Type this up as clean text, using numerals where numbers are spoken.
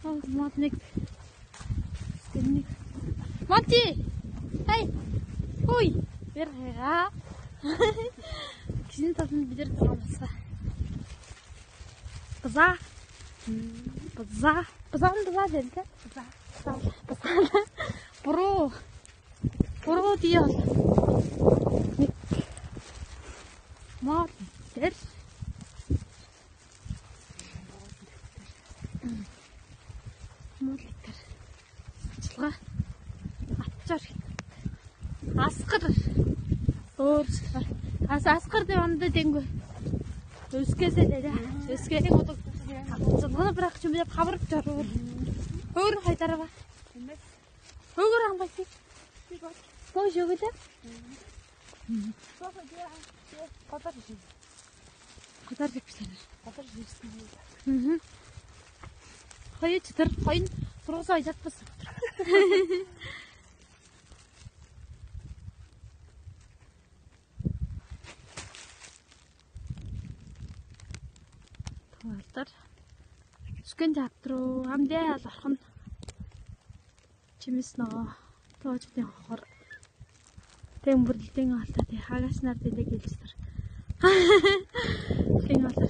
Модник. Скинник. Моти. Хей. Хүй. Берга. Кисийн талд бид нар таамаасаа. Базаа. Базаа дээр тэ. Базаа. Буруу дий. Нэг. Мод дээр. Муултар. Ажиллагаа. Атчаар. Асгар. Өөрсгөр. Асгар дээр ондоо дэнгүү. Өскөөсөө дээр. Өскөөний годог. Зогно брах ч юм яа хавар жаруу. Өөр хайдараа. Өөр хамбаси. Бож өгөлөө. Гадар гэвчлээ. Гадар хийсэн. Хоёуч тэр хоёр сургуулаа ялбас. Туалдар. Скэн чаптруу амдаа алах нь чимэс нөө тоочдын хохор тэм бүрлдэн алтай хагас нар дэлэг хэлсэр. Тэн алаа.